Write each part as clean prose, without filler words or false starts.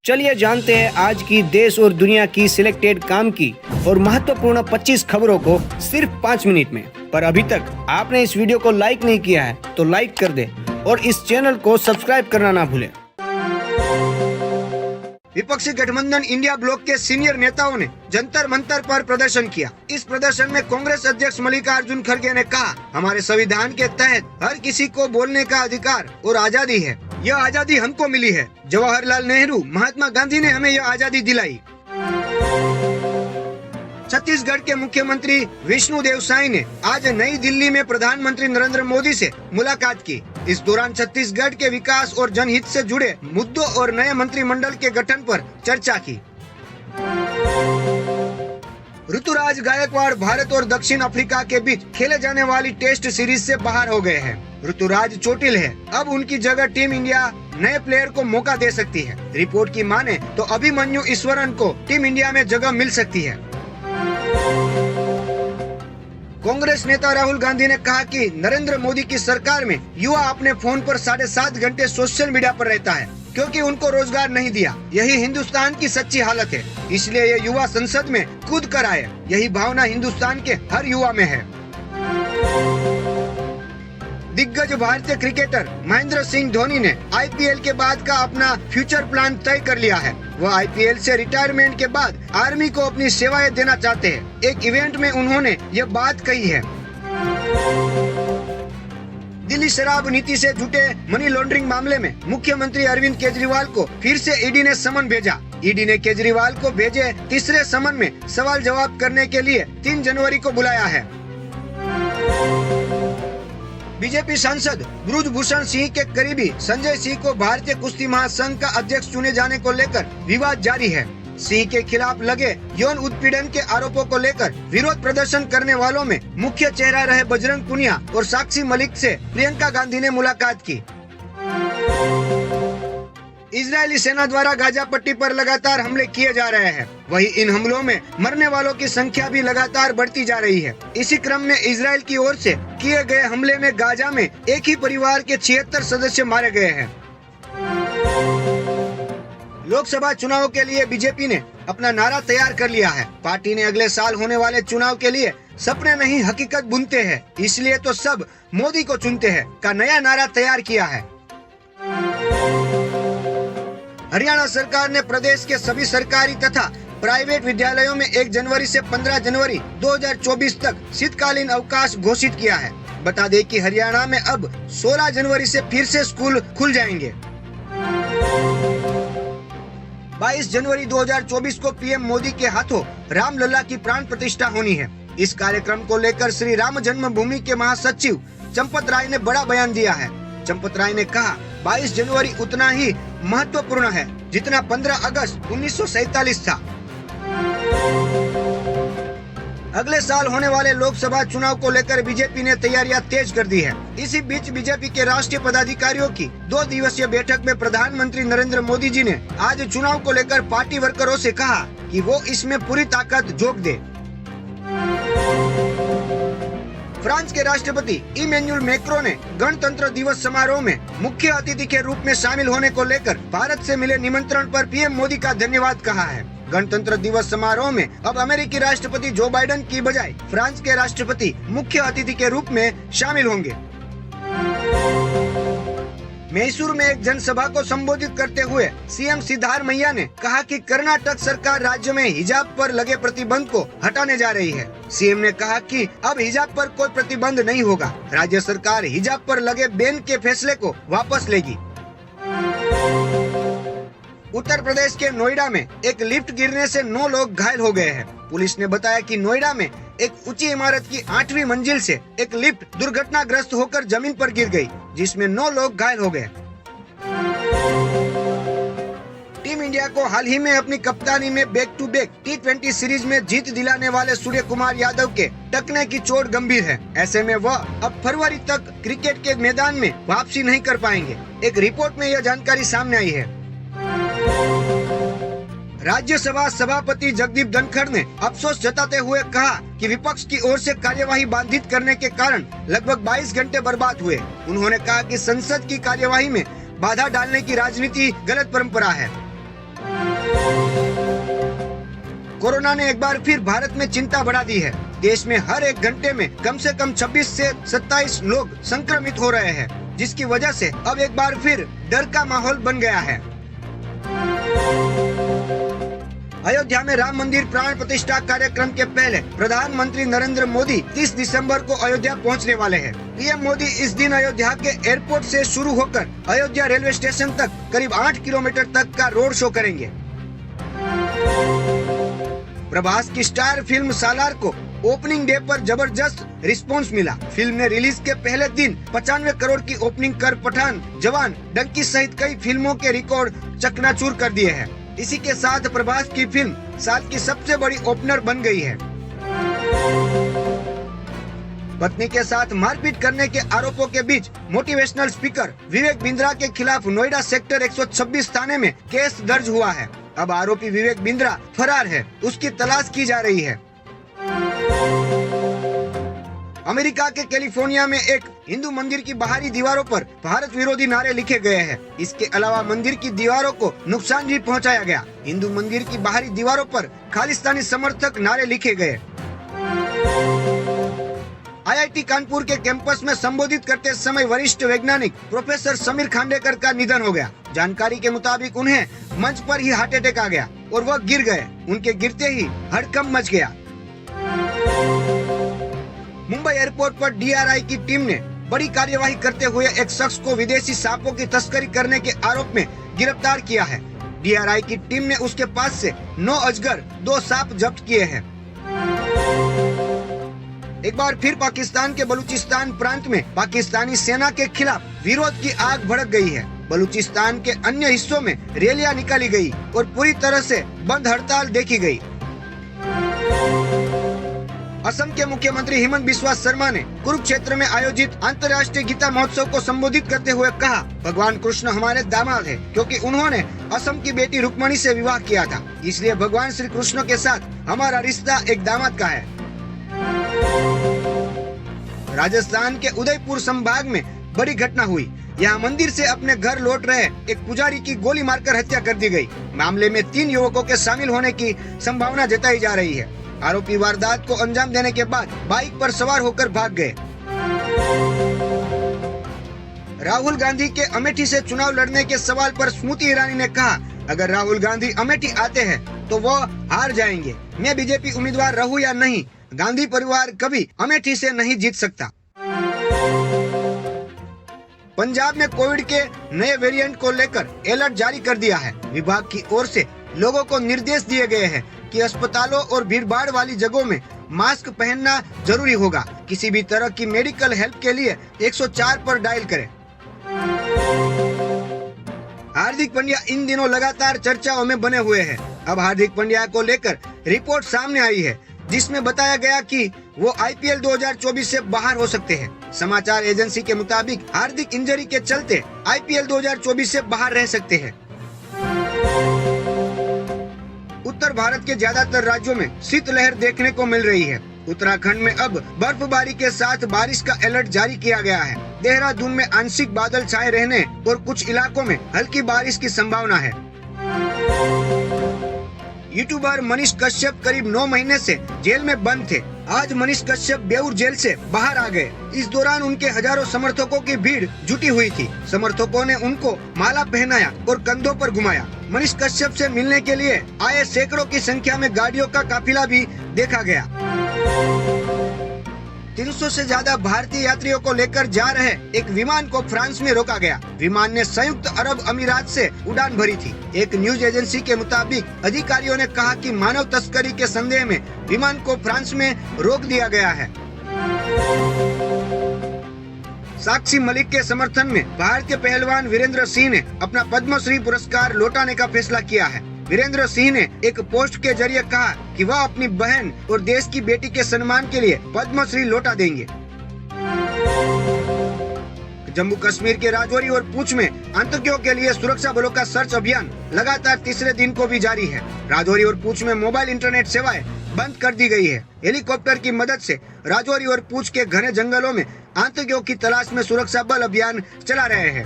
चलिए जानते हैं आज की देश और दुनिया की सिलेक्टेड काम की और महत्वपूर्ण 25 खबरों को सिर्फ 5 मिनट में। पर अभी तक आपने इस वीडियो को लाइक नहीं किया है तो लाइक कर दे और इस चैनल को सब्सक्राइब करना ना भूलें। विपक्षी गठबंधन इंडिया ब्लॉक के सीनियर नेताओं ने जंतर मंतर पर प्रदर्शन किया। इस प्रदर्शन में कांग्रेस अध्यक्ष मल्लिकार्जुन खड़गे ने कहा, हमारे संविधान के तहत हर किसी को बोलने का अधिकार और आजादी है। यह आजादी हमको मिली है। जवाहरलाल नेहरू, महात्मा गांधी ने हमें यह आजादी दिलाई। छत्तीसगढ़ के मुख्यमंत्री विष्णुदेव साय ने आज नई दिल्ली में प्रधानमंत्री नरेंद्र मोदी से मुलाकात की। इस दौरान छत्तीसगढ़ के विकास और जनहित से जुड़े मुद्दों और नए मंत्रिमंडल के गठन पर चर्चा की। ऋतुराज गायकवाड़ भारत और दक्षिण अफ्रीका के बीच खेले जाने वाली टेस्ट सीरीज से बाहर हो गए हैं। ऋतुराज चोटिल है। अब उनकी जगह टीम इंडिया नए प्लेयर को मौका दे सकती है। रिपोर्ट की माने तो अभिमन्यु ईश्वरन को टीम इंडिया में जगह मिल सकती है। कांग्रेस नेता राहुल गांधी ने कहा कि नरेंद्र मोदी की सरकार में युवा अपने फोन पर 7.5 घंटे सोशल मीडिया पर रहता है क्योंकि उनको रोजगार नहीं दिया। यही हिंदुस्तान की सच्ची हालत है, इसलिए ये युवा संसद में कूद कर आए। यही भावना हिंदुस्तान के हर युवा में है। दिग्गज भारतीय क्रिकेटर महेंद्र सिंह धोनी ने आईपीएल के बाद का अपना फ्यूचर प्लान तय कर लिया है। वह आईपीएल से रिटायरमेंट के बाद आर्मी को अपनी सेवाएं देना चाहते हैं। एक इवेंट में उन्होंने यह बात कही है। दिल्ली शराब नीति से जुटे मनी लॉन्ड्रिंग मामले में मुख्यमंत्री अरविंद केजरीवाल को फिर से ईडी ने समन भेजा। ईडी ने केजरीवाल को भेजे तीसरे समन में सवाल जवाब करने के लिए 3 जनवरी को बुलाया है। बीजेपी सांसद ब्रुजभूषण सिंह के करीबी संजय सिंह को भारतीय कुश्ती महासंघ का अध्यक्ष चुने जाने को लेकर विवाद जारी है। सिंह के खिलाफ लगे यौन उत्पीड़न के आरोपों को लेकर विरोध प्रदर्शन करने वालों में मुख्य चेहरा रहे बजरंग पुनिया और साक्षी मलिक से प्रियंका गांधी ने मुलाकात की। इजरायली सेना द्वारा गाजा पट्टी पर लगातार हमले किए जा रहे हैं। वहीं इन हमलों में मरने वालों की संख्या भी लगातार बढ़ती जा रही है। इसी क्रम में इजरायल की ओर से किए गए हमले में गाजा में एक ही परिवार के 76 सदस्य मारे गए हैं। लोकसभा चुनाव के लिए बीजेपी ने अपना नारा तैयार कर लिया है। पार्टी ने अगले साल होने वाले चुनाव के लिए सपने नहीं हकीकत बुनते हैं, इसलिए तो सब मोदी को चुनते हैं का नया नारा तैयार किया है। हरियाणा सरकार ने प्रदेश के सभी सरकारी तथा प्राइवेट विद्यालयों में 1 जनवरी से 15 जनवरी 2024 तक शीतकालीन अवकाश घोषित किया है। बता दें कि हरियाणा में अब 16 जनवरी से फिर से स्कूल खुल जाएंगे। 22 जनवरी 2024 को पीएम मोदी के हाथों रामलला की प्राण प्रतिष्ठा होनी है। इस कार्यक्रम को लेकर श्री राम जन्मभूमि के महासचिव चंपत राय ने बड़ा बयान दिया है। चंपत राय ने कहा, 22 जनवरी उतना ही महत्वपूर्ण है जितना 15 अगस्त 1947 था। अगले साल होने वाले लोकसभा चुनाव को लेकर बीजेपी ने तैयारियां तेज कर दी है। इसी बीच बीजेपी के राष्ट्रीय पदाधिकारियों की 2 दिवसीय बैठक में प्रधानमंत्री नरेंद्र मोदी जी ने आज चुनाव को लेकर पार्टी वर्करों से कहा कि वो इसमें पूरी ताकत झोंक दे। फ्रांस के राष्ट्रपति इमैनुअल मैक्रों ने गणतंत्र दिवस समारोह में मुख्य अतिथि के रूप में शामिल होने को लेकर भारत से मिले निमंत्रण पर पीएम मोदी का धन्यवाद कहा है। गणतंत्र दिवस समारोह में अब अमेरिकी राष्ट्रपति जो बाइडेन की बजाय फ्रांस के राष्ट्रपति मुख्य अतिथि के रूप में शामिल होंगे। मैसूर में एक जनसभा को संबोधित करते हुए सीएम सिद्धारमैया ने कहा कि कर्नाटक सरकार राज्य में हिजाब पर लगे प्रतिबंध को हटाने जा रही है। सीएम ने कहा कि अब हिजाब पर कोई प्रतिबंध नहीं होगा। राज्य सरकार हिजाब पर लगे बैन के फैसले को वापस लेगी। उत्तर प्रदेश के नोएडा में एक लिफ्ट गिरने से 9 लोग घायल हो गए हैं। पुलिस ने बताया कि नोएडा में एक ऊंची इमारत की 8वीं मंजिल से एक लिफ्ट दुर्घटनाग्रस्त होकर जमीन पर गिर गई, जिसमें 9 लोग घायल हो गए। टीम इंडिया को हाल ही में अपनी कप्तानी में back to back T20 series में जीत दिलाने वाले सूर्य कुमार यादव के टखने की चोट गंभीर है। ऐसे में वह अब फरवरी तक क्रिकेट के मैदान में वापसी नहीं कर पाएंगे। एक रिपोर्ट में यह जानकारी सामने आई है। राज्यसभा सभापति जगदीप धनखड़ ने अफसोस जताते हुए कहा कि विपक्ष की ओर से कार्यवाही बाधित करने के कारण लगभग 22 घंटे बर्बाद हुए। उन्होंने कहा कि संसद की कार्यवाही में बाधा डालने की राजनीति गलत परंपरा है। कोरोना ने एक बार फिर भारत में चिंता बढ़ा दी है। देश में हर एक घंटे में कम से कम 26 से 27 लोग संक्रमित हो रहे हैं, जिसकी वजह से अब एक बार फिर डर का माहौल बन गया है। अयोध्या में राम मंदिर प्राण प्रतिष्ठा कार्यक्रम के पहले प्रधानमंत्री नरेंद्र मोदी 30 दिसंबर को अयोध्या पहुंचने वाले हैं। पीएम मोदी इस दिन अयोध्या के एयरपोर्ट से शुरू होकर अयोध्या रेलवे स्टेशन तक करीब 8 किलोमीटर तक का रोड शो करेंगे। प्रभास की स्टार फिल्म सालार को ओपनिंग डे पर जबरदस्त रिस्पांस मिला। फिल्म ने रिलीज के पहले दिन 95 करोड़ की ओपनिंग कर पठान, जवान, डंकी सहित कई फिल्मों के रिकॉर्ड चकनाचूर कर दिए हैं। इसी के साथ प्रभास की फिल्म साल की सबसे बड़ी ओपनर बन गई है। पत्नी के साथ मारपीट करने के आरोपों के बीच मोटिवेशनल स्पीकर विवेक बिंद्रा के खिलाफ नोएडा सेक्टर 126 थाने में केस दर्ज हुआ है। अब आरोपी विवेक बिंद्रा फरार है, उसकी तलाश की जा रही है। अमेरिका के कैलिफोर्निया में एक हिंदू मंदिर की बाहरी दीवारों पर भारत विरोधी नारे लिखे गए हैं। इसके अलावा मंदिर की दीवारों को नुकसान भी पहुंचाया गया। हिंदू मंदिर की बाहरी दीवारों पर खालिस्तानी समर्थक नारे लिखे गए। आईआईटी कानपुर के कैंपस में संबोधित करते समय वरिष्ठ वैज्ञानिक प्रोफेसर समीर खांडेकर का निधन हो गया। जानकारी के मुताबिक उन्हें मंच पर ही हार्ट अटैक आ गया और वह गिर गए। उनके गिरते ही हड़कंप मच गया। मुंबई एयरपोर्ट पर डीआरआई की टीम ने बड़ी कार्यवाही करते हुए एक शख्स को विदेशी सांपों की तस्करी करने के आरोप में गिरफ्तार किया है। डीआरआई की टीम ने उसके पास से 9 अजगर, 2 सांप जब्त किए हैं। एक बार फिर पाकिस्तान के बलूचिस्तान प्रांत में पाकिस्तानी सेना के खिलाफ विरोध की आग भड़क गई है। बलूचिस्तान के अन्य हिस्सों में रैलियां निकाली गई और पूरी तरह से बंद हड़ताल देखी गई। असम के मुख्यमंत्री हिमंत बिस्वा शर्मा ने कुरुक्षेत्र में आयोजित अंतर्राष्ट्रीय गीता महोत्सव को संबोधित करते हुए कहा, भगवान कृष्ण हमारे दामाद है, क्योंकि उन्होंने असम की बेटी रुक्मणी से विवाह किया था। इसलिए भगवान श्री कृष्ण के साथ हमारा रिश्ता एक दामाद का है। राजस्थान के उदयपुर संभाग में बड़ी घटना हुई। यहाँ मंदिर से अपने घर लौट रहे एक पुजारी की गोली मारकर हत्या कर दी गई। मामले में 3 युवकों के शामिल होने की संभावना जताई जा रही है। आरोपी वारदात को अंजाम देने के बाद बाइक पर सवार होकर भाग गए। राहुल गांधी के अमेठी से चुनाव लड़ने के सवाल पर स्मृति ईरानी ने कहा, अगर राहुल गांधी अमेठी आते हैं तो वो हार जाएंगे। मैं बीजेपी उम्मीदवार रहूं या नहीं, गांधी परिवार कभी अमेठी से नहीं जीत सकता। पंजाब में कोविड के नए वेरिएंट को लेकर अलर्ट जारी कर दिया है। विभाग की ओर से लोगों को निर्देश दिए गए हैं कि अस्पतालों और भीड़भाड़ वाली जगहों में मास्क पहनना जरूरी होगा। किसी भी तरह की मेडिकल हेल्प के लिए 104 पर डायल करें। हार्दिक पांड्या इन दिनों लगातार चर्चाओं में बने हुए हैं। अब हार्दिक पांड्या को लेकर रिपोर्ट सामने आई है, जिसमें बताया गया कि वो आईपीएल 2024 से बाहर हो सकते हैं। समाचार एजेंसी के मुताबिक हार्दिक इंजरी के चलते आईपीएल 2024 से बाहर रह सकते हैं। उत्तर भारत के ज्यादातर राज्यों में शीतलहर देखने को मिल रही है। उत्तराखंड में अब बर्फबारी के साथ बारिश का अलर्ट जारी किया गया है। देहरादून में आंशिक बादल छाए रहने और कुछ इलाकों में हल्की बारिश की संभावना है। यूट्यूबर मनीष कश्यप करीब 9 महीने से जेल में बंद थे। आज मनीष कश्यप बेउर जेल से बाहर आ गए। इस दौरान उनके हजारों समर्थकों की भीड़ जुटी हुई थी। समर्थकों ने उनको माला पहनाया और कंधों पर घुमाया। मनीष कश्यप से मिलने के लिए आए सैकड़ों की संख्या में गाड़ियों का काफिला भी देखा गया। 300 से ज्यादा भारतीय यात्रियों को लेकर जा रहे एक विमान को फ्रांस में रोका गया। विमान ने संयुक्त अरब अमीरात से उड़ान भरी थी। एक न्यूज एजेंसी के मुताबिक अधिकारियों ने कहा कि मानव तस्करी के संदेह में विमान को फ्रांस में रोक दिया गया है। साक्षी मलिक के समर्थन में भारतीय पहलवान वीरेंद्र सिंह ने अपना पद्मश्री पुरस्कार लौटाने का फैसला किया है। वीरेंद्र सिंह ने एक पोस्ट के जरिए कहा कि वह अपनी बहन और देश की बेटी के सम्मान के लिए पद्मश्री लौटा देंगे। जम्मू कश्मीर के राजौरी और पूंछ में आतंकियों के लिए सुरक्षा बलों का सर्च अभियान लगातार तीसरे दिन को भी जारी है। राजौरी और पूंछ में मोबाइल इंटरनेट सेवाएं बंद कर दी गई है। हेलीकॉप्टर की मदद से राजौरी और पूंछ के घने जंगलों में आतंकियों की तलाश में सुरक्षा बल अभियान चला रहे हैं।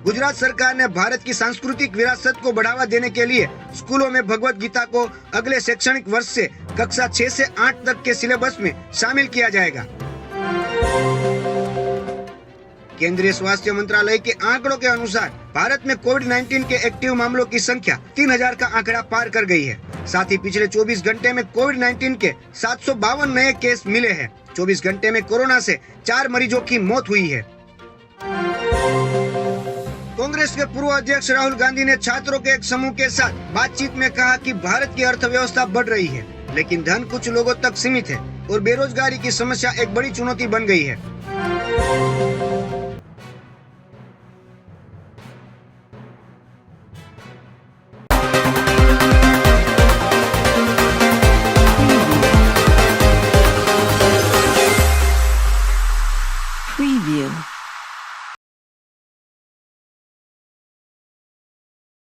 गुजरात सरकार ने भारत की सांस्कृतिक विरासत को बढ़ावा देने के लिए स्कूलों में भगवत गीता को अगले शैक्षणिक वर्ष से कक्षा 6 से 8 तक के सिलेबस में शामिल किया जाएगा। केंद्रीय स्वास्थ्य मंत्रालय के आंकड़ों के अनुसार भारत में कोविड-19 के एक्टिव मामलों की संख्या 3000 का आंकड़ा पार कर गई है। साथ ही पिछले 24 घंटे में कोविड-19 के 752 नए केस मिले हैं। 24 घंटे में कोरोना से 4 मरीजों की मौत हुई है। कांग्रेस के पूर्व अध्यक्ष राहुल गांधी ने छात्रों के एक समूह के साथ बातचीत में कहा कि भारत की अर्थव्यवस्था बढ़ रही है, लेकिन धन कुछ लोगों तक सीमित है और बेरोजगारी की समस्या एक बड़ी चुनौती बन गई है।